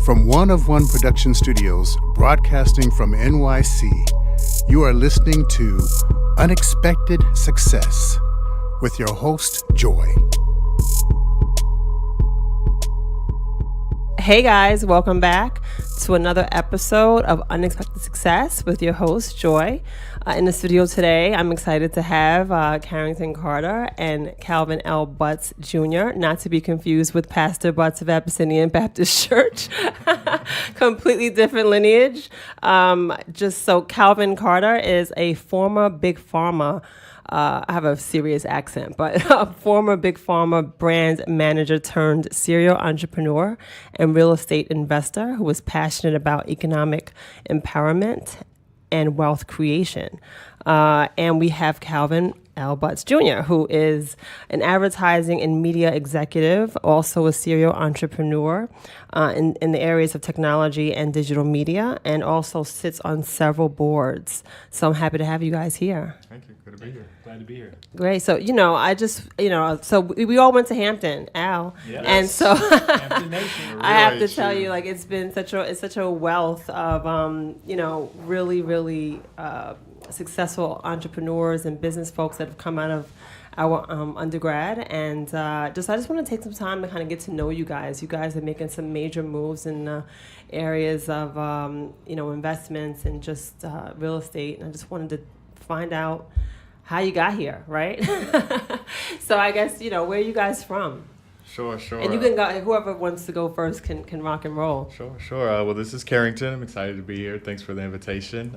From One of One Production Studios, broadcasting from NYC, you are listening to Unexpected Success with your host, Joy. Hey guys, welcome back to another episode of Unexpected Success with your host, Joy. In the studio today, I'm excited to have Carrington Carter and Calvin L. Butts Jr., not to be confused with Pastor Butts of Abyssinian Baptist Church. Completely different lineage. Just so Calvin Carter is a former Big Pharma I have a serious accent, but a former Big Pharma brand manager turned serial entrepreneur and real estate investor who was passionate about economic empowerment and wealth creation. And we have Calvin L. Butts Jr., who is an advertising and media executive, also a serial entrepreneur in the areas of technology and digital media, and also sits on several boards. So I'm happy to have you guys here. Thank you. Good to be here. Glad to be here. Great. So, so we all went to Hampton, Al. Yes. And so Hampton Nation. I have to tell you, like, it's been such a wealth of, really successful entrepreneurs and business folks that have come out of our undergrad, and I just want to take some time to kind of get to know you guys. You guys are making some major moves in areas of investments and just real estate, and I just wanted to find out how you got here, right? So I guess where are you guys from? Sure. And you can go. Whoever wants to go first can rock and roll. Sure. Well, this is Carrington. I'm excited to be here. Thanks for the invitation.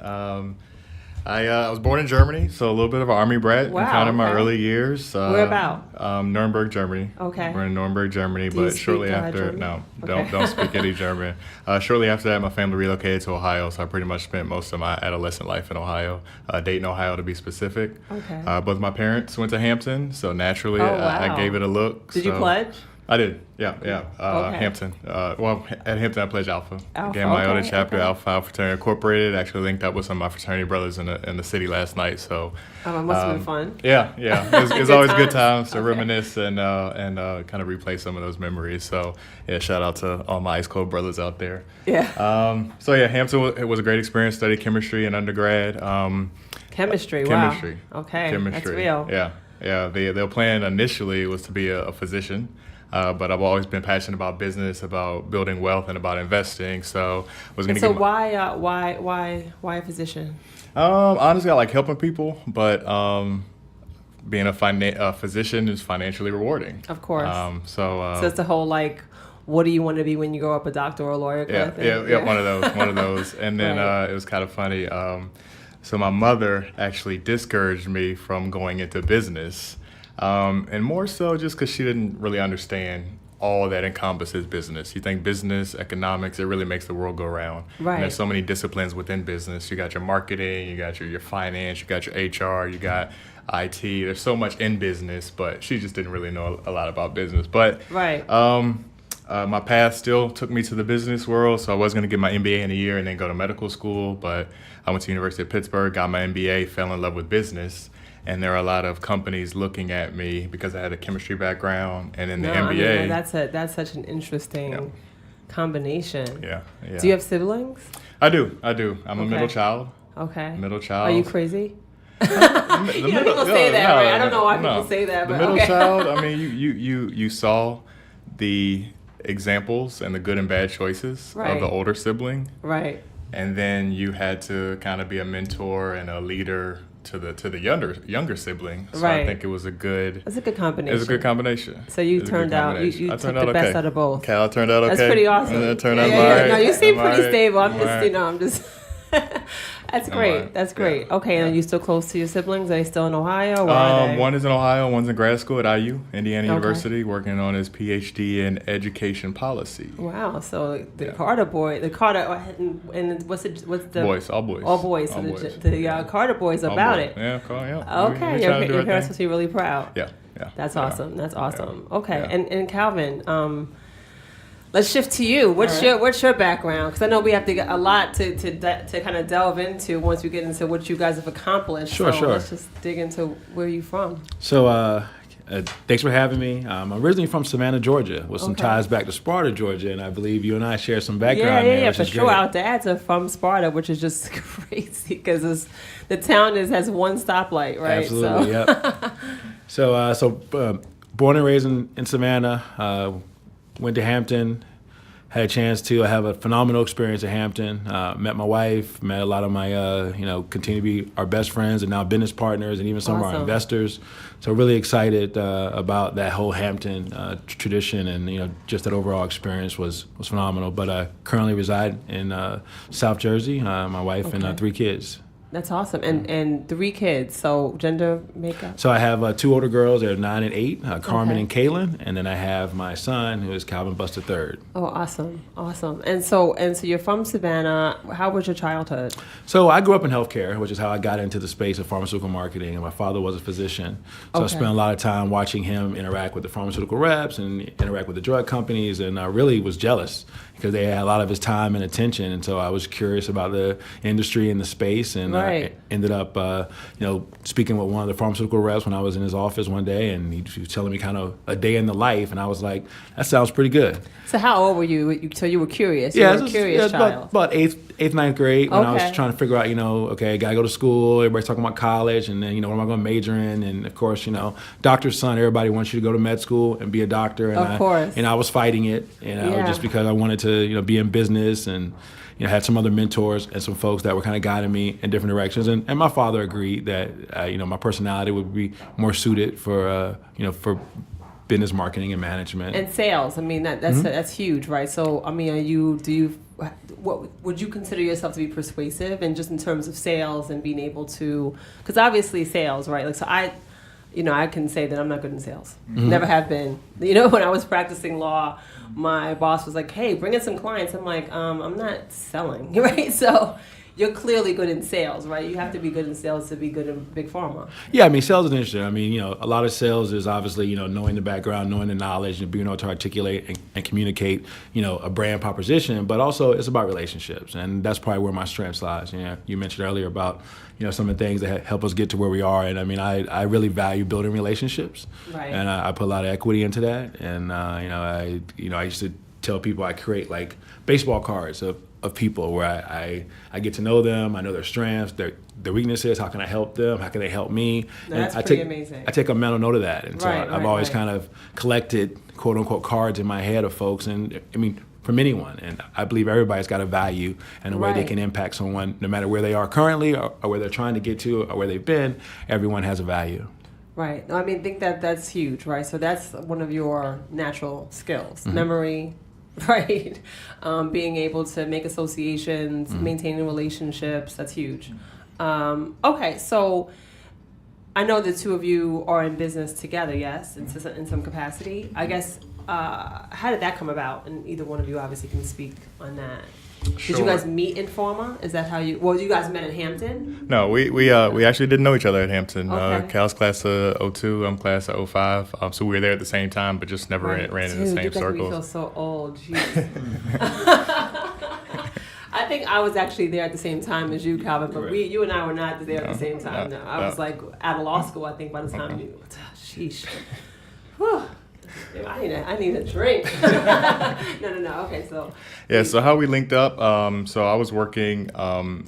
I was born in Germany, so a little bit of an army brat. Wow, kind of my early years. Where about? Nuremberg, Germany. Okay. We're in Nuremberg, Germany, Do you but shortly speak, after, German? no, don't speak any German. Shortly after that, my family relocated to Ohio, so I pretty much spent most of my adolescent life in Ohio, Dayton, Ohio, to be specific. Okay. Both my parents went to Hampton, so naturally wow. I gave it a look. Did you pledge? I did, yeah. Okay. Hampton. At Hampton, I pledged Alpha. Alpha, My okay, other chapter, okay. Alpha Fraternity Incorporated. Actually linked up with some of my fraternity brothers in the city last night. So It must have been fun. Yeah. It's always good times to Okay. reminisce and kind of replay some of those memories. So yeah, shout out to all my Ice Cold brothers out there. Yeah. Hampton it was a great experience. Studied chemistry in undergrad. Chemistry. Chemistry. Wow. Okay. Chemistry. That's real. Yeah. Their plan initially was to be a physician. But I've always been passionate about business, about building wealth, and about investing. So why a physician? Honestly, I like helping people, but being a physician is financially rewarding. Of course. So it's the whole what do you want to be when you grow up, a doctor or a lawyer kind of thing? Yeah, one of those. And then Right. it was kind of funny. So my mother actually discouraged me from going into business. And more so just because she didn't really understand all that encompasses business. You think business, economics, it really makes the world go round. Right. And there's so many disciplines within business. You got your marketing, you got your finance, you got your HR, you got IT. There's so much in business, but she just didn't really know a lot about business. But Right. my path still took me to the business world, so I was going to get my MBA in a year and then go to medical school, but I went to the University of Pittsburgh, got my MBA, fell in love with business. And there are a lot of companies looking at me because I had a chemistry background, and in the MBA. I mean, that's such an interesting combination. Yeah. Do you have siblings? I do. I'm a Okay. middle child. Okay. Middle child. Are you crazy? The People say that, right? I don't know why people say that, The but middle okay. child. I mean, you saw the examples and the good and bad choices Right. of the older sibling, Right. and then you had to kind of be a mentor and a leader to the younger sibling. So Right. I think it was a good. That's a good combination. It was a good combination. So you It was a good turned out, you combination. I took turned the out best okay. out of both. Okay, I turned out okay. That's pretty awesome. And then it turned out Yeah. all right. No, you seem I'm pretty all right. stable. I'm I'm just, all right. I'm just. That's I'm great. all right. That's great. Yeah. Okay, and are you still close to your siblings? Are they still in Ohio? Or are they? One is in Ohio, one's in grad school at IU, Indiana Okay. University, working on his PhD in education policy. Wow. So the Yeah. Carter and what's the Boys, all boys. All boys. All So boys. the Carter boys All about boys. it. Yeah, yeah. Okay, We your trying to do our parents thing. must be really proud. Yeah. That's Yeah. awesome. That's awesome. Yeah. Okay, Yeah. and Calvin, let's shift to you. What's your background? Because I know we have to get a lot to kind of delve into once we get into what you guys have accomplished. Sure. Let's just dig into where you're from. So Thanks for having me. I'm originally from Savannah, Georgia, with some ties back to Sparta, Georgia, and I believe you and I share some background there. Yeah, for sure. Our dads are from Sparta, which is just crazy because the town has one stoplight, right? Absolutely, yep. So born and raised in Savannah, went to Hampton. Had a chance to have a phenomenal experience at Hampton. Met my wife, met a lot of my, continue to be our best friends and now business partners and even some of our investors. So really excited about that whole Hampton tradition and, just that overall experience was phenomenal. But I currently reside in South Jersey, my wife and 3 kids. That's awesome. And 3 kids, so gender makeup? So I have 2 older girls, they're 9 and 8, Carmen and Kaylin, and then I have my son, who is Calvin Buster III. Oh, awesome. And so you're from Savannah. How was your childhood? So I grew up in healthcare, which is how I got into the space of pharmaceutical marketing, and my father was a physician. So I spent a lot of time watching him interact with the pharmaceutical reps and interact with the drug companies, and I really was jealous because they had a lot of his time and attention, and so I was curious about the industry and the space, and I ended up, speaking with one of the pharmaceutical reps when I was in his office one day, and he was telling me kind of a day in the life, and I was like, that sounds pretty good. So how old were you? So you were curious? You were a curious child. About 8th, 9th grade when I was trying to figure out, I gotta go to school, everybody's talking about college, and then, what am I gonna major in? And of course, doctor's son, everybody wants you to go to med school and be a doctor. And I was fighting it, just because I wanted to, be in business and, had some other mentors and some folks that were kind of guiding me in different directions. And my father agreed that, my personality would be more suited for business marketing and management. And sales. I mean, that's huge, right? So, I mean, what would you consider yourself to be persuasive and just in terms of sales and being able to, because obviously sales, right? Like, so I can say that I'm not good in sales. Never have been. When I was practicing law, my boss was like, hey, bring in some clients. I'm like, I'm not selling, right? So you're clearly good in sales, right? You have to be good in sales to be good in big pharma. Yeah, I mean, sales is interesting. I mean, a lot of sales is obviously, knowing the background, knowing the knowledge, and being able to articulate and communicate, a brand proposition, but also it's about relationships. And that's probably where my strengths lies. You mentioned earlier about, some of the things that help us get to where we are. And I mean, I really value building relationships. Right. And I put a lot of equity into that. And, I used to tell people I create like baseball cards of people where I get to know them, I know their strengths, their weaknesses, how can I help them, how can they help me? That's pretty amazing. I take a mental note of that. And so I've always kind of collected quote unquote cards in my head of folks, and I mean, from anyone. And I believe everybody's got a value and a way they can impact someone, no matter where they are currently or where they're trying to get to or where they've been, everyone has a value. Right. I mean, I think that's huge, right? So that's one of your natural skills, memory, right? Being able to make associations, maintaining relationships, that's huge. Okay, so I know the two of you are in business together, yes, in some capacity. I guess, how did that come about? And either one of you obviously can speak on that. Sure. Did you guys meet in Pharma? Is that how you? Well, you guys met in Hampton. No, we actually didn't know each other at Hampton. Okay. Cal's class of 02, I'm class of 05. So we were there at the same time, but just never ran in the same circles. You feel so old. I think I was actually there at the same time as you, Calvin, but you and I were not there at the same time. No, I was like out of law school, I think, by the time you. Sheesh. Whew. I need a drink. No. Okay, so. Yeah, so how we linked up, so I was working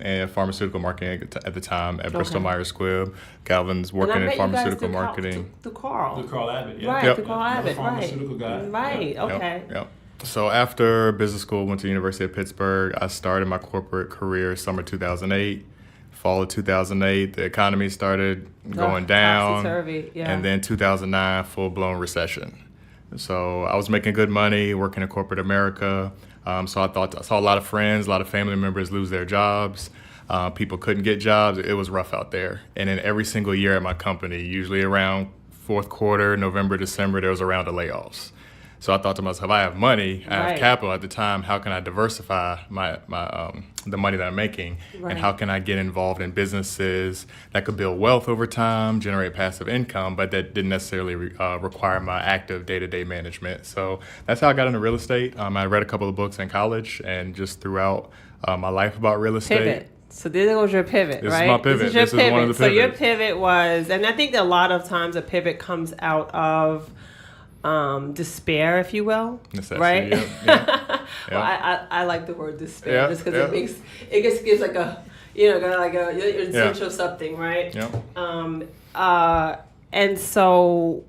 in pharmaceutical marketing at the time at Bristol Myers Squibb. Calvin's working in pharmaceutical marketing. Through Carl. Through Carl Abbott, yeah. Right, through Carl Abbott, right. Pharmaceutical guy. Right, okay. Yep. So after business school, went to the University of Pittsburgh. I started my corporate career summer 2008. Fall of 2008, the economy started going down. Topsy-turvy, yeah. And then 2009, full-blown recession. So I was making good money, working in corporate America. So I saw a lot of friends, a lot of family members lose their jobs. People couldn't get jobs. It was rough out there. And then every single year at my company, usually around fourth quarter, November, December, there was a round of layoffs. So I thought to myself, I have money, I have capital at the time, how can I diversify my the money that I'm making? Right. And how can I get involved in businesses that could build wealth over time, generate passive income, but that didn't necessarily require my active day-to-day management? So that's how I got into real estate. I read a couple of books in college and just throughout my life about real estate. So there goes your pivot, This right? is my pivot. This is your This is pivot. one of the So your pivots. pivot was, and I think that a lot of times a pivot comes out of despair, if you will, Necessity, right? yeah. Well, I like the word despair Yeah, just because yeah. it just gives like a, you know, kind of like you're in search of something, right? Yeah. And so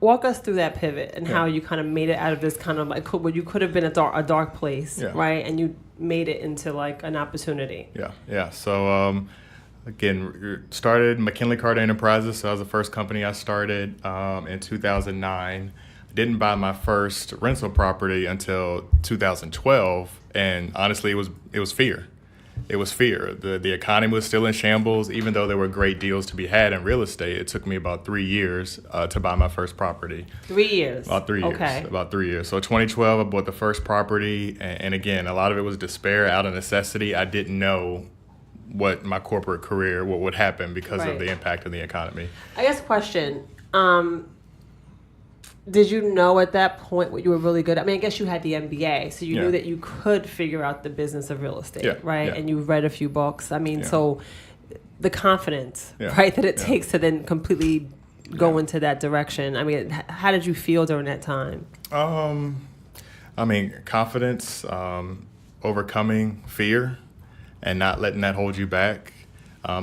walk us through that pivot and how you kind of made it out of this kind of like what you could have been a dark place, right? And you made it into like an opportunity. Yeah. So again, started McKinley Carter Enterprises. So that was the first company I started in 2009. Didn't buy my first rental property until 2012, and honestly, it was fear. It was fear. The economy was still in shambles. Even though there were great deals to be had in real estate, it took me about 3 years to buy my first property. 3 years. About 3 years. Okay. About 3 years. So 2012, I bought the first property, and again, a lot of it was despair out of necessity. I didn't know what my corporate career, what would happen because of the impact of the economy. I guess question. Did you know at that point what you were really good at? I mean, I guess you had the MBA, so you knew that you could figure out the business of real estate, right? Yeah. And you read a few books. I mean, so the confidence, right, that it takes to then completely go into that direction. I mean, how did you feel during that time? I mean, confidence, overcoming fear, and not letting that hold you back.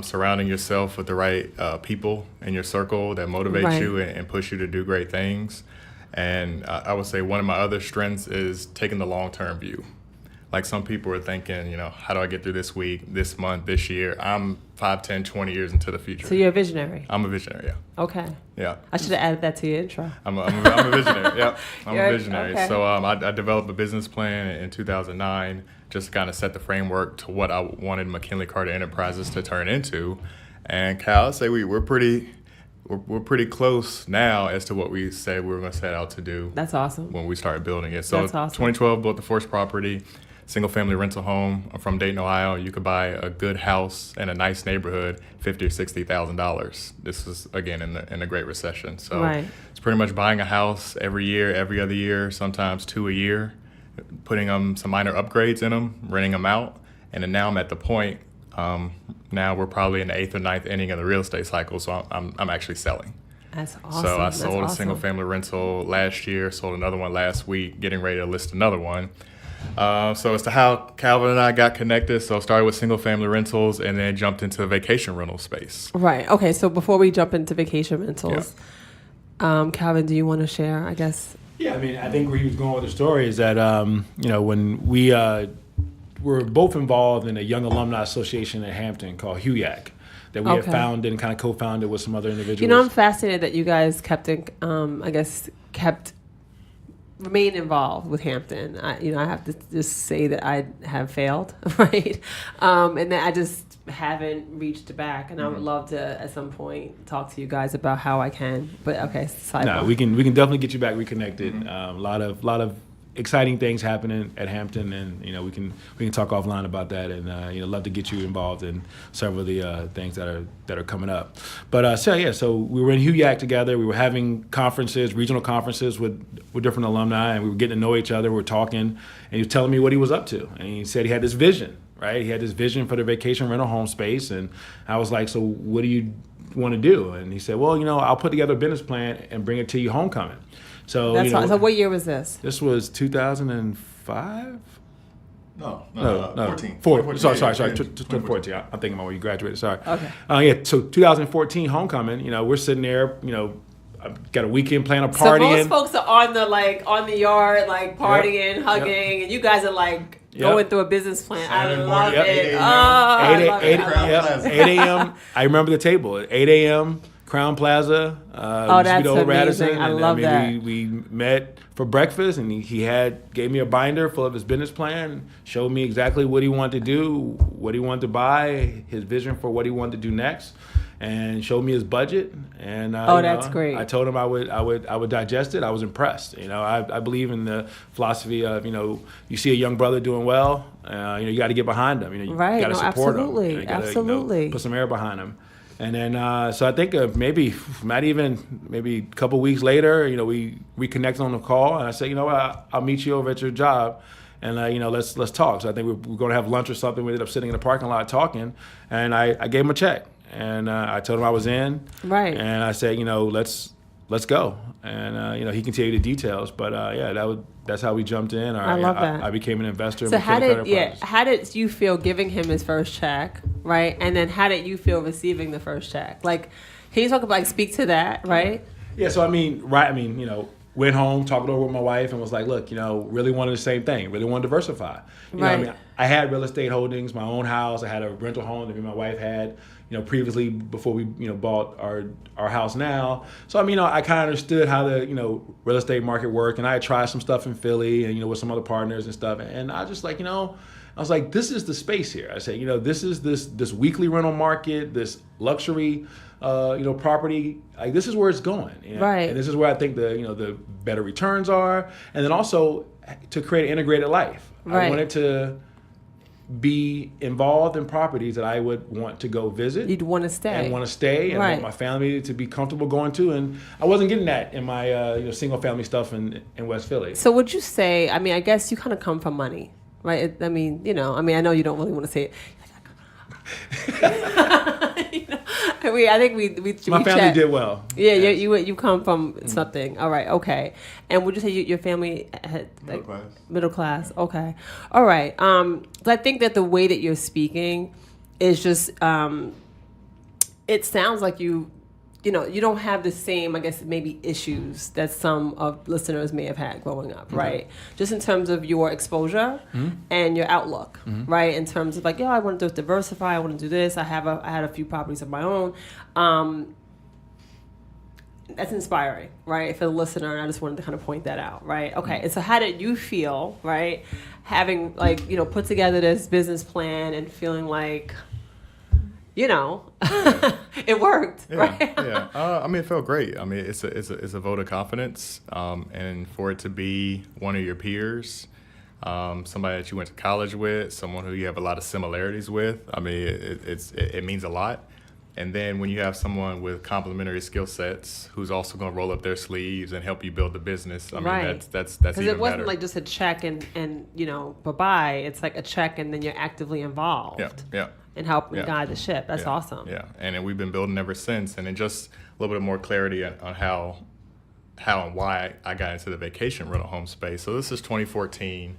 Surrounding yourself with the right people in your circle that motivate you and push you to do great things. And I would say one of my other strengths is taking the long-term view. Like some people are thinking, you know, how do I get through this week, this month, this year? I'm 5, 10, 20 years into the future. So you're a visionary. I'm a visionary, yeah. Okay. Yeah. I should have added that to your intro. I'm a visionary, yeah. I'm a visionary. Okay. So I developed a business plan in 2009 just to kind of set the framework to what I wanted McKinley Carter Enterprises to turn into. And Cal, I'd say we're pretty close now as to what we said we were going to set out to do. That's awesome. When we started building it. So That's awesome. 2012, built the first property, single family rental home. I'm from Dayton, Ohio. You could buy a good house in a nice neighborhood, $50,000 or $60,000. This was again in the Great Recession. So it's pretty much buying a house every year, every other year, sometimes 2 a year, putting some minor upgrades in them, renting them out, and then now I'm at the point. Now we're probably in the 8th or 9th inning of the real estate cycle, so I'm actually selling. That's awesome. So I sold That's a single family rental last year, sold another one last week, getting ready to list another one. So as to how Calvin and I got connected, so I started with single family rentals and then jumped into the vacation rental space. Right. Okay. So before we jump into vacation rentals, Calvin, do you want to share, I guess? Yeah, I mean, I think where he was going with the story is that, you know, when we were both involved in a young alumni association at Hampton called HUYAC that we had founded and kind of co-founded with some other individuals. You know, I'm fascinated that you guys kept remain involved with Hampton. I have to just say that I have failed, right? And that I just haven't reached back, and I would love to at some point talk to you guys about how I can. But okay, sidebar. No, we can definitely get you back reconnected. A lot of exciting things happening at Hampton, and you know we can talk offline about that, and love to get you involved in several of the things that are coming up. But so we were in HUYAC together. We were having conferences, regional conferences with different alumni, and we were getting to know each other. We were talking, and he was telling me what he was up to, and he said he had this vision. Right, he had this vision for the vacation rental home space, and I was like, so what do you want to do? And he said, well, I'll put together a business plan and bring it to you homecoming. So so what year was this? This was 2005. No, 14. 14. Sorry, Yeah, 2014. I'm thinking about when you graduated. Sorry. Okay. So 2014 homecoming. We're sitting there. I've got a weekend plan of partying. So most folks are on the yard, like partying, hugging, and you guys are like going through a business plan. I love it. 8 a.m. I remember the table. 8 a.m. Crown Plaza. That's amazing. Radisson, I love that. We met for breakfast, and he gave me a binder full of his business plan, showed me exactly what he wanted to do, what he wanted to buy, his vision for what he wanted to do next, and showed me his budget. And that's great. I told him I would digest it. I was impressed. I believe in the philosophy of you see a young brother doing well, you got to get behind him. You got to support him. You gotta, absolutely. Put some air behind him. And then, so I think maybe a couple weeks later, we reconnected on the call, and I said, I'll meet you over at your job, and let's talk. So I think we're going to have lunch or something. We ended up sitting in the parking lot talking, and I gave him a check, and I told him I was in, right, and I said, let's go, and he can tell you the details, but that's how we jumped in. I love that. I became an investor. So how did you feel giving him his first check, right? And then how did you feel receiving the first check? Like, can you talk about speak to that, right? Yeah. So went home, talked it over with my wife, and was like, look, really wanted the same thing, really wanted to diversify. I had real estate holdings, my own house. I had a rental home that me and my wife had, previously before we, bought our house now. So, I kind of understood how the, real estate market worked, and I had tried some stuff in Philly and, with some other partners and stuff. And I just like, I was like, this is the space here. I said, this is this weekly rental market, this luxury, property, like this is where it's going. Right. And this is where I think the better returns are. And then also to create an integrated life. Right. I wanted to be involved in properties that I would want to go visit. You'd want to stay. And want my family to be comfortable going to. And I wasn't getting that in my single family stuff in West Philly. So would you say, I guess you kind of come from money, right? I know you don't really want to say it. I think we my family did well. Yeah, yes. you come from something. All right, okay. And would you say your family had middle class? Okay, all right. I think that the way that you're speaking is just it sounds like you don't have the same, I guess, maybe issues that some of listeners may have had growing up, right? Just in terms of your exposure and your outlook, right? In terms of like, I want to diversify, I want to do this. I had a few properties of my own. That's inspiring, right? For the listener, and I just wanted to kind of point that out, right? Okay, and so how did you feel, right? Having put together this business plan and feeling like, it worked, right? Yeah. It felt great. It's a vote of confidence, and for it to be one of your peers, somebody that you went to college with, someone who you have a lot of similarities with. It means a lot. And then when you have someone with complementary skill sets who's also going to roll up their sleeves and help you build the business, that's even better. Because it wasn't like just a check and bye-bye. It's like a check and then you're actively involved. Yeah. And helping guide the ship. That's awesome. Yeah, and then we've been building ever since. And then just a little bit more clarity on how and why I got into the vacation rental home space. So this is 2014.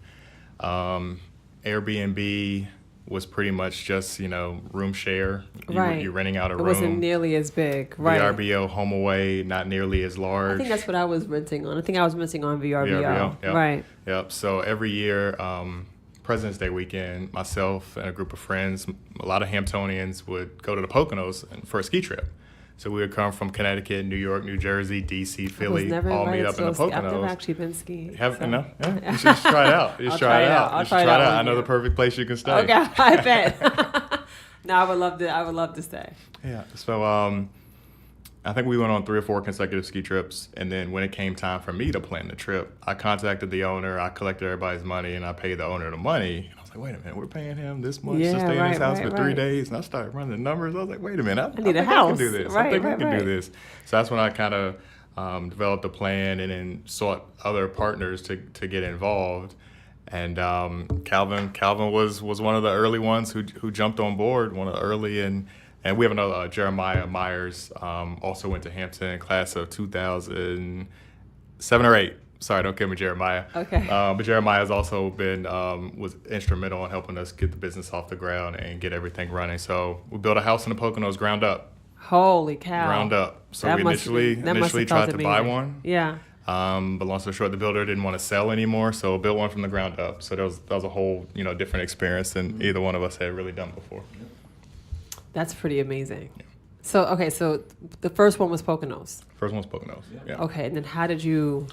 Airbnb was pretty much just, room share. You're renting out a room. It wasn't nearly as big, right? VRBO, home away, not nearly as large. I think that's what I was renting on. I think I was renting on VRBO. Yep. Right. Yep. So every year, President's Day weekend, myself and a group of friends, a lot of Hamptonians, would go to the Poconos for a ski trip. So we would come from Connecticut, New York, New Jersey, D.C., Philly, all meet up in the Poconos. I've never actually been skiing. You should try it out. I'll try it out. I know the perfect place you can stay. Okay, I bet. No, I would love to stay. Yeah. So I think we went on 3 or 4 consecutive ski trips, and then when it came time for me to plan the trip, I contacted the owner, I collected everybody's money, and I paid the owner the money. And I was like, wait a minute, we're paying him this much to stay in his house for 3 days? And I started running the numbers. I was like, wait a minute, I think I can do this. I think we can do this. So that's when I kind of developed a plan and then sought other partners to get involved. And Calvin was one of the early ones who jumped on board, one of the early, and we have another, Jeremiah Myers, also went to Hampton, class of 2007 or 8. Sorry, don't kill me, Jeremiah. Okay. But Jeremiah has also was instrumental in helping us get the business off the ground and get everything running. So we built a house in the Poconos ground up. Holy cow. Ground up. So we initially tried to buy one. Yeah. But long story short, the builder didn't want to sell anymore, so built one from the ground up. So that was a whole different experience than either one of us had really done before. That's pretty amazing. Yeah. So the first one was Poconos. First one was Poconos. Yeah. Okay, and then how did you?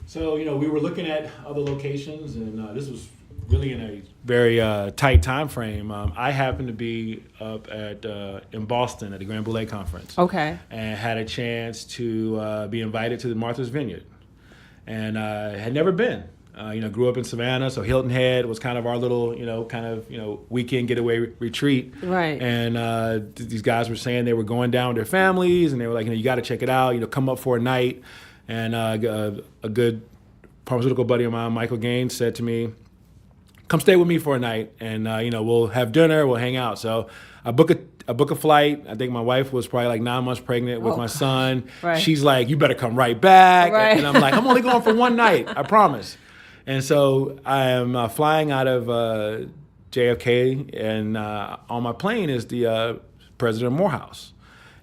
So we were looking at other locations, and this was really in a very tight time frame. I happened to be up in Boston at the Grand Boulay Conference. Okay. And had a chance to be invited to the Martha's Vineyard, and had never been. Grew up in Savannah, so Hilton Head was kind of our little, weekend getaway retreat. Right. And these guys were saying they were going down with their families, and they were like, you got to check it out. Come up for a night. And a good pharmaceutical buddy of mine, Michael Gaines, said to me, come stay with me for a night, and we'll have dinner, we'll hang out. So I book a flight. I think my wife was probably like 9 months pregnant with my son. Right. She's like, you better come right back. Right. And I'm like, I'm only going for one night, I promise. And so I am flying out of JFK, and on my plane is the president of Morehouse.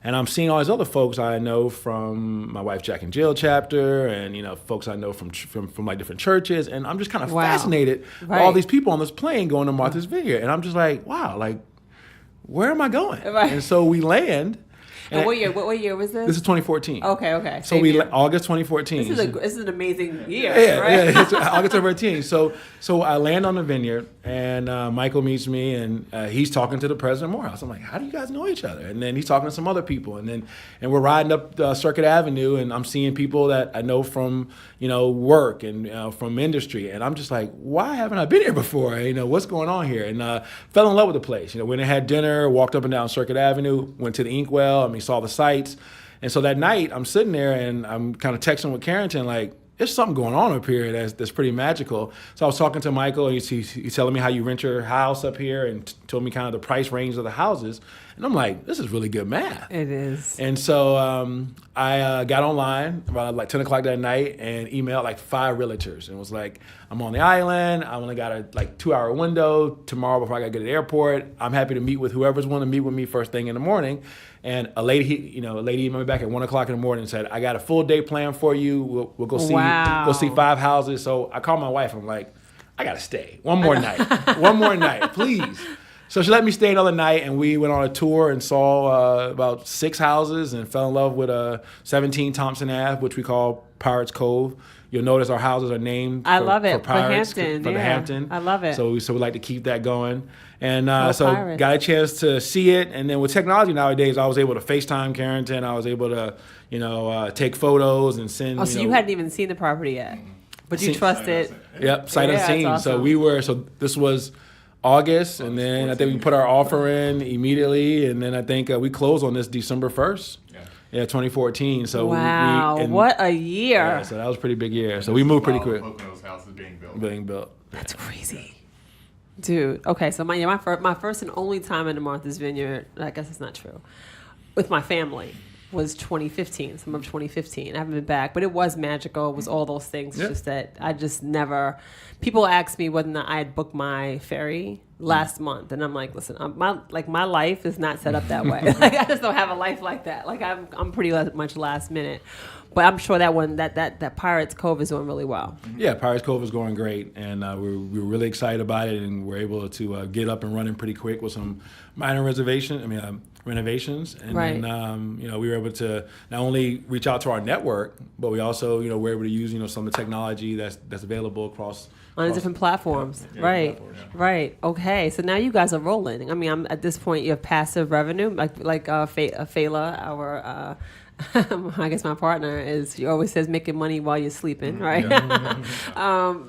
And I'm seeing all these other folks I know from my wife Jack and Jill chapter, and folks I know from like different churches, and I'm just kind of fascinated by all these people on this plane going to Martha's Vineyard, and I'm just like, wow, like, where am I going? Right. And so we land. And what year was this? This is 2014. Okay. So August 2014. This is an amazing year, right? Yeah, it's August 2014. So I land on the vineyard, and Michael meets me, and he's talking to the president of Morehouse. I'm like, how do you guys know each other? And then he's talking to some other people, and we're riding up Circuit Avenue, and I'm seeing people that I know from work and from industry, and I'm just like, why haven't I been here before? What's going on here? And fell in love with the place. Went and had dinner, walked up and down Circuit Avenue, went to the Inkwell. Saw the sights. And so that night I'm sitting there and I'm kind of texting with Carrington, like, there's something going on up here that's pretty magical. So I was talking to Michael, and he's telling me how you rent your house up here, and told me kind of the price range of the houses. And I'm like, this is really good math. It is. And so I got online about like 10 o'clock that night and emailed like 5 realtors, and was like, I'm on the island. I only got a 2-hour window tomorrow before I got to get to the airport. I'm happy to meet with whoever's want to meet with me first thing in the morning. And a lady emailed me back at 1 o'clock in the morning and said, I got a full day plan for you. We'll go see Wow. go see 5 houses. So I called my wife. I'm like, I got to stay one more night. One more night, please. So she let me stay another night, and we went on a tour and saw about 6 houses and fell in love with 17 Thompson Ave, which we call Pirates Cove. You'll notice our houses are named for Pirates, for Hampton. the Hampton. I love it. So we like to keep that going. And Pirates. got a chance to see it. And then with technology nowadays, I was able to FaceTime Carrington. I was able to, take photos and send. So you hadn't even seen the property yet, but you trusted. Yep, sight unseen. Awesome. So this was August, and then I think we put our offer in immediately, and then I think we closed on this December 1st. Yeah, 2014. So wow, what a year! Yeah, so that was a pretty big year. So we moved pretty quick. Poconos house is Being built. That's crazy. Dude, okay, so my first and only time in the Martha's Vineyard, I guess it's not true, with my family was 2015, summer of 2015. I haven't been back, but it was magical. It was all those things. Yep. Just that I just never, people asked me whether or not I had booked my ferry last month, and I'm like, listen, my life is not set up that way. I just don't have a life like that. I'm pretty much last minute. But I'm sure that one, that Pirates Cove is doing really well. Yeah, Pirates Cove is going great, and we're really excited about it, and we're able to get up and running pretty quick with some minor renovations, and right. then we were able to not only reach out to our network, but we also were able to use some of the technology that's available across different platforms. Right. Right. Okay. So now you guys are rolling. I mean, I'm at this point you have passive revenue, like Fela, our I guess my partner is. She always says making money while you're sleeping, right? Yeah.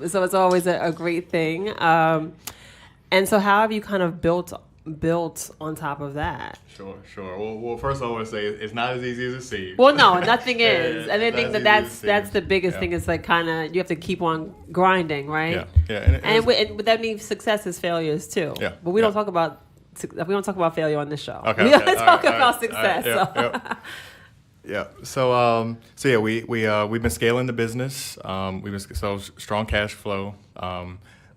So it's always a great thing. And so how have you kind of built on top of that? Sure. Well, first I want to say it's not as easy as it seems. Well, no, nothing is. And I think that's the biggest thing. Yeah. Is like kind of you have to keep on grinding, right? Yeah. And with that means success is failures too. Yeah. But we don't talk about failure on this show. Okay. We don't talk about success. Yeah. So yeah, we've been scaling the business. We've been so strong cash flow.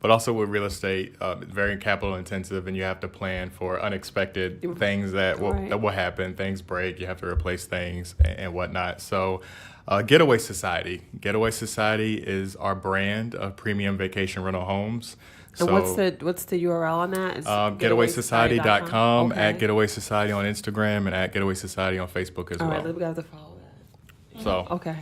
But also with real estate, very capital intensive, and you have to plan for unexpected things that will happen. Things break, you have to replace things and whatnot. So Getaway Society. Getaway Society is our brand of premium vacation rental homes. And what's the URL on that? It's getawaysociety.com, okay. at Getaway Society on Instagram, and at Getaway Society on Facebook as well. All right, we have to follow that. So okay.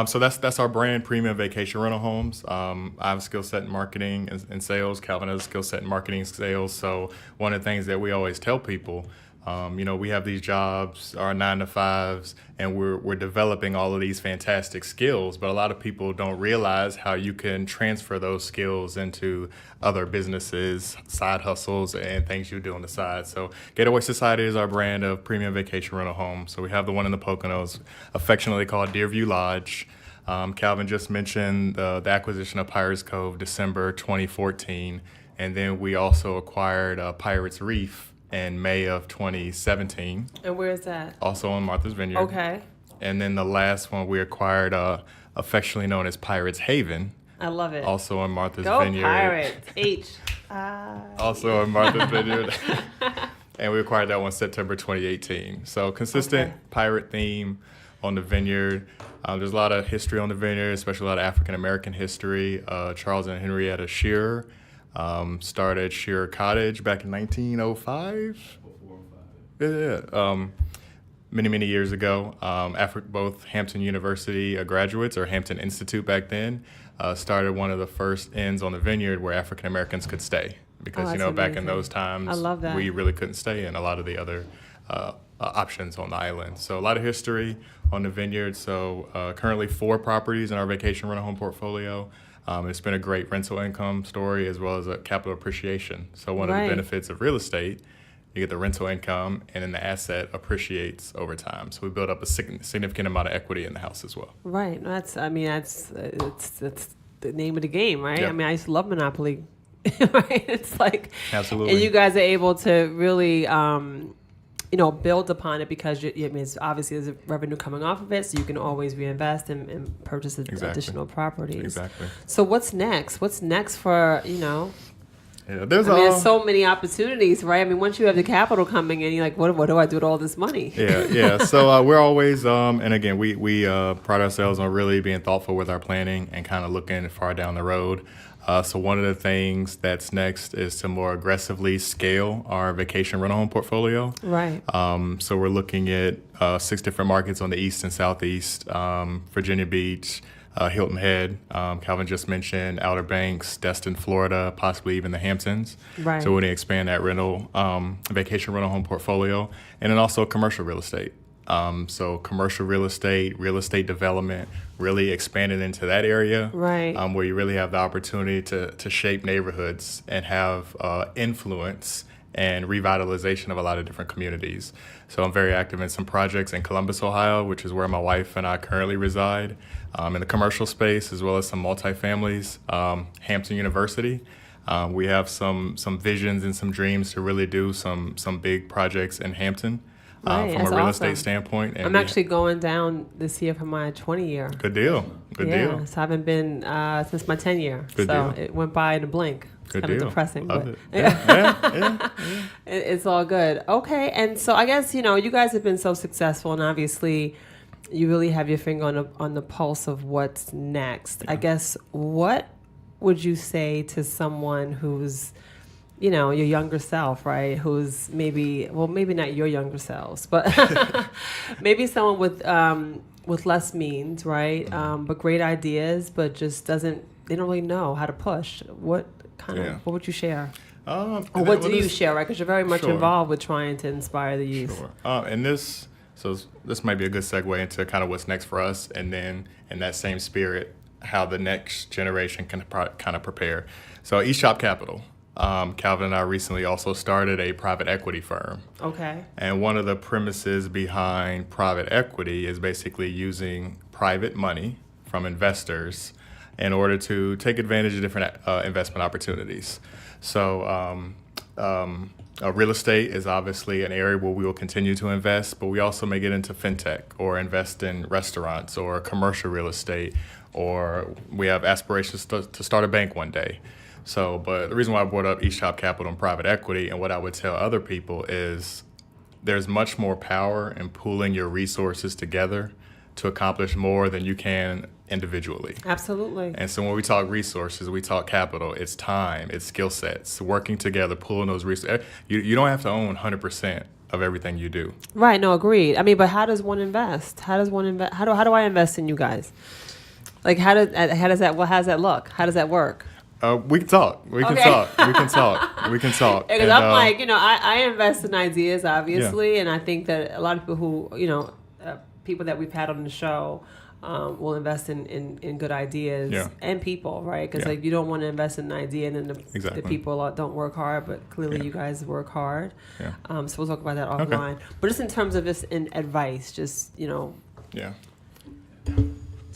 So that's our brand, premium vacation rental homes. I have a skill set in marketing and sales. Calvin has a skill set in marketing and sales. So one of the things that we always tell people, we have these jobs, our 9-to-5s, and we're developing all of these fantastic skills. But a lot of people don't realize how you can transfer those skills into other businesses, side hustles, and things you do on the side. So Getaway Society is our brand of premium vacation rental homes. So we have the one in the Poconos, affectionately called Deerview Lodge. Calvin just mentioned the acquisition of Pirates Cove, December 2014. And then we also acquired Pirates Reef in May of 2017. And where is that? Also on Martha's Vineyard. Okay. And then the last one we acquired, affectionately known as Pirates Haven. I love it. Also on Martha's Go Vineyard. Pirates. Also on Martha's Vineyard. And we acquired that one September 2018. So consistent pirate theme on the vineyard. There's a lot of history on the vineyard, especially a lot of African-American history. Charles and Henrietta Shearer started Shearer Cottage back in 1905. Yeah. Many years ago. Both Hampton University graduates, or Hampton Institute back then, started one of the first inns on the vineyard where African Americans could stay. Because, back in those times, I love that. we really couldn't stay in a lot of the other options on the island. So a lot of history on the vineyard. So currently 4 properties in our vacation rental home portfolio. It's been a great rental income story as well as a capital appreciation. So one of the benefits of real estate, you get the rental income, and then the asset appreciates over time. So we build up a significant amount of equity in the house as well. Right. That's the name of the game, right? Yeah. I mean, I used to love Monopoly. Right? It's like, Absolutely. and you guys are able to really, build upon it because it's obviously there's a revenue coming off of it, so you can always reinvest and purchase additional properties. Exactly. So what's next? What's next for there's so many opportunities, right? I mean, once you have the capital coming in, you're like, what do I do with all this money? Yeah. So we're always, and again, we pride ourselves on really being thoughtful with our planning and kind of looking far down the road. So one of the things that's next is to more aggressively scale our vacation rental home portfolio. Right. So we're looking at 6 different markets on the east and southeast, Virginia Beach, Hilton Head, Calvin just mentioned, Outer Banks, Destin, Florida, possibly even the Hamptons. Right. So we want to expand that vacation rental home portfolio, and then also commercial real estate. So commercial real estate development, really expanded into that area, right? Where you really have the opportunity to shape neighborhoods and have influence and revitalization of a lot of different communities. So I'm very active in some projects in Columbus, Ohio, which is where my wife and I currently reside, in the commercial space, as well as some multifamilies. Hampton University, we have some visions and some dreams to really do some big projects in Hampton. Right, from a real estate standpoint. And I'm actually going down this year for my 20 year. Good deal. Deal. So I haven't been since my 10 year. Good so deal. It went by in a blink. It's Good kind of deal. depressing. Love but it. Yeah. It's all good. Okay. And so I guess, you guys have been so successful, and obviously you really have your finger on the pulse of what's next. Yeah. I guess, what would you say to someone who's, your younger self, right? Who's maybe not your younger selves, but maybe someone with less means, right? But great ideas, but just they don't really know how to push. What would you share? Or what do you share, right? Because you're very much involved with trying to inspire the youth. Sure. And this might be a good segue into kind of what's next for us, and then in that same spirit, how the next generation can kind of prepare. So East Shop Capital. Calvin and I recently also started a private equity firm. Okay. And one of the premises behind private equity is basically using private money from investors in order to take advantage of different investment opportunities. So real estate is obviously an area where we will continue to invest, but we also may get into fintech or invest in restaurants or commercial real estate, or we have aspirations to start a bank one day. So, but the reason why I brought up East Shop Capital and private equity, and what I would tell other people, is there's much more power in pooling your resources together to accomplish more than you can individually. Absolutely. And so when we talk resources, we talk capital, it's time, it's skill sets, working together, pooling those resources. You don't have to own 100% of everything you do. Right, no, agreed. I mean, but how does one invest? How do I invest in you guys? Like, how does that look? How does that work? We can talk. We can talk. Because I'm like, I invest in ideas, obviously, and I think that a lot of people who, people that we've had on the show will invest in good ideas and people, right? Because like, you don't want to invest in an idea and then the people don't work hard, but clearly you guys work hard. Yeah. So we'll talk about that offline. But just in terms of in advice, just, Yeah.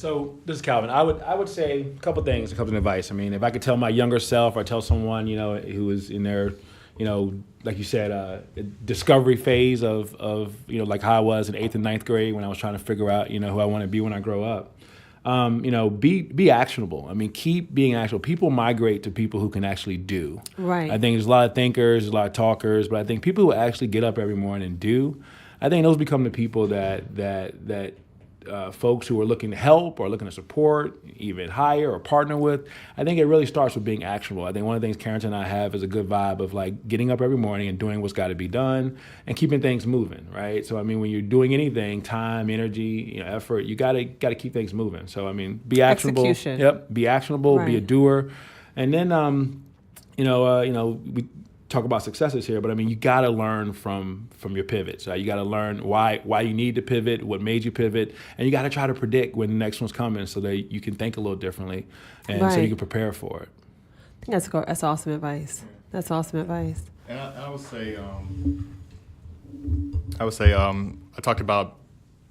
So this is Calvin. I would say a couple things, a couple of advice. I mean, if I could tell my younger self or tell someone, who was in their, like you said, discovery phase of like how I was in 8th and 9th grade when I was trying to figure out, who I want to be when I grow up. Be actionable. I mean, keep being actionable. People migrate to people who can actually do. Right. I think there's a lot of thinkers, a lot of talkers, but I think people who actually get up every morning and do, I think those become the people that folks who are looking to help or looking to support, even hire or partner with. I think it really starts with being actionable. I think one of the things Carrington and I have is a good vibe of like getting up every morning and doing what's got to be done and keeping things moving, right? So I mean, when you're doing anything, time, energy, effort, you gotta keep things moving. So I mean, be actionable. Execution. Yep, be actionable, Right. be a doer, and then we talk about successes here, but I mean, you got to learn from your pivots. You got to learn why you need to pivot, what made you pivot, and you got to try to predict when the next one's coming so that you can think a little differently and so Right. you can prepare for it. I think that's awesome advice. That's awesome advice. And I would say, I talked about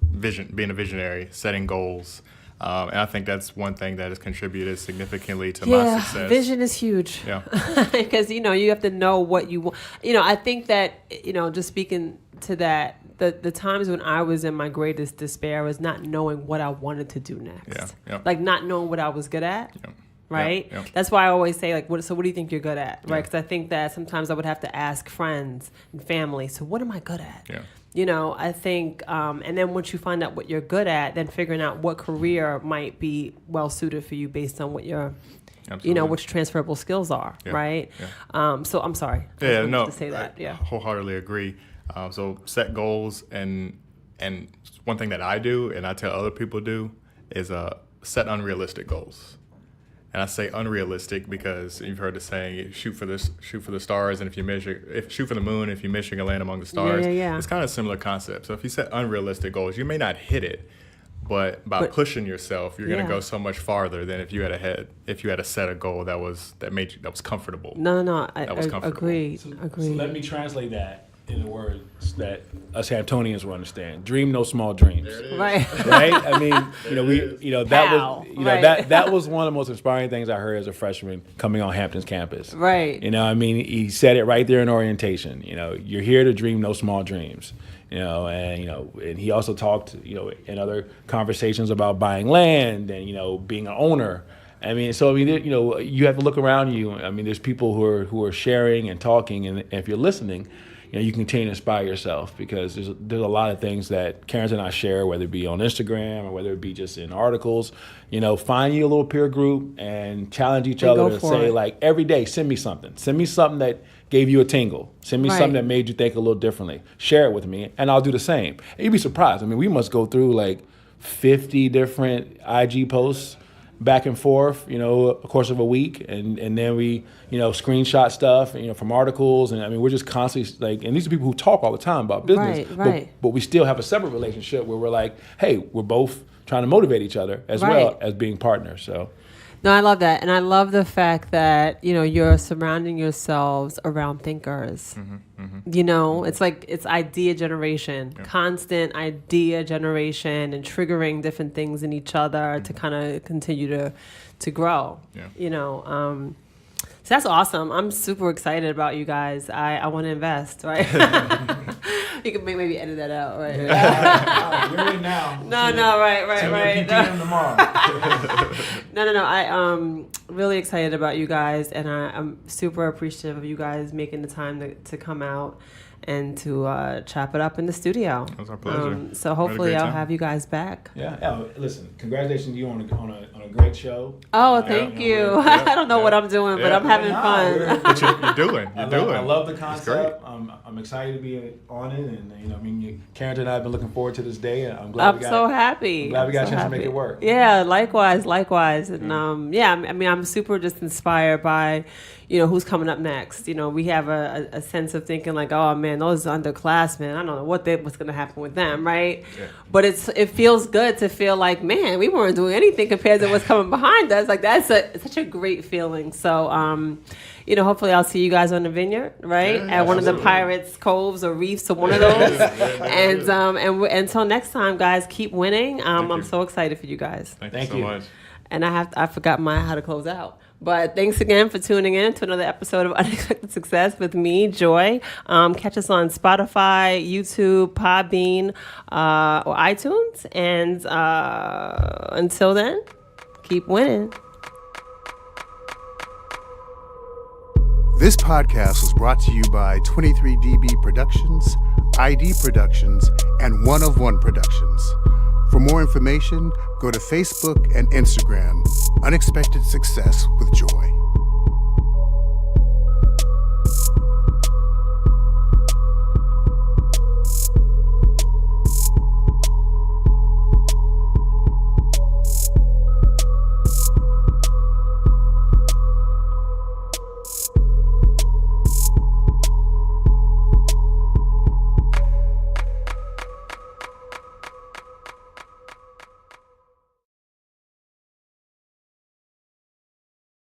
vision, being a visionary, setting goals. And I think that's one thing that has contributed significantly to my success. Vision is huge. Yeah. Because, you have to know what you want. I think that, just speaking to that, the times when I was in my greatest despair was not knowing what I wanted to do next. Yeah, yeah. Like not knowing what I was good at. Yeah. Right? Yeah, yeah. That's why I always say, like, what do you think you're good at? Right? Yeah. Because I think that sometimes I would have to ask friends and family, so what am I good at? Yeah. I think, and then once you find out what you're good at, then figuring out what career might be well suited for you based on what your, Absolutely. what your transferable skills are, Yeah. right? Yeah. So I'm sorry. I Yeah, just wanted no, to say that. I Yeah. wholeheartedly agree. So set goals, and one thing that I do and I tell other people do is set unrealistic goals. And I say unrealistic because you've heard the saying, shoot for the stars, and shoot for the moon, if you miss, you can land among the stars. Yeah. It's kind of a similar concept. So if you set unrealistic goals, you may not hit it, but by pushing yourself, you're going to go so much farther than if you had a set a goal that was comfortable. No. That was comfortable. Agreed. So Agreed. let me translate that in the words that us Hamptonians will understand. Dream no small dreams. Right. Right? I mean, Right. that was one of the most inspiring things I heard as a freshman coming on Hampton's campus. Right. I mean, he said it right there in orientation. You're here to dream no small dreams. And he also talked, in other conversations about buying land and being an owner. I mean, you have to look around you. I mean, there's people who are sharing and talking, and if you're listening, you continue to inspire yourself, because there's a lot of things that Carrington and I share, whether it be on Instagram or whether it be just in articles. Find you a little peer group and challenge each other to say, like, every day, send me something. Send me something that gave you a tingle. Send me something that made you think a little differently. Share it with me, and I'll do the same. And you'd be surprised. I mean, we must go through like 50 different IG posts back and forth, a course of a week, and then we, screenshot stuff, from articles, and I mean, we're just constantly and these are people who talk all the time about business, Right. But we still have a separate relationship where we're like, hey, we're both trying to motivate each other as well as being partners. So. No, I love that. And I love the fact that, you're surrounding yourselves around thinkers. It's like it's idea generation, constant idea generation, and triggering different things in each other to kind of continue to grow. Yeah. So that's awesome. I'm super excited about you guys. I want to invest, right? You can maybe edit that out, right? You're in now. No, right. Tomorrow. No. I'm really excited about you guys, and I'm super appreciative of you guys making the time to come out and to chop it up in the studio. It was our pleasure. So hopefully I'll time. have you guys back. Yeah. Listen, congratulations to you on a great show. Oh, thank you. I don't know what I'm doing, but I'm having fun. But you're doing. I love the It's concept. I'm excited to be on it, and Carrington and I have been looking forward to this day, and I'm glad. I'm so happy. I'm glad we got a chance to make it work. Yeah, likewise, and I'm super just inspired by, who's coming up next. We have a sense of thinking like, oh man, those underclassmen, I don't know what's going to happen with them, right? Yeah. But it feels good to feel like, man, we weren't doing anything compared to what's coming behind us. Like that's such a great feeling. So, hopefully I'll see you guys on the vineyard, right? At one of the Pirates Coves or Reefs or one of those. And until next time, guys, keep winning. I'm so excited for you guys. Thank you so much. And I forgot how to close out. But thanks again for tuning in to another episode of Unexpected Success with me, Joy. Catch us on Spotify, YouTube, Podbean, or iTunes. And until then, keep winning. This podcast was brought to you by 23DB Productions, ID Productions, and One of One Productions. For more information, go to Facebook and Instagram, Unexpected Success with Joy.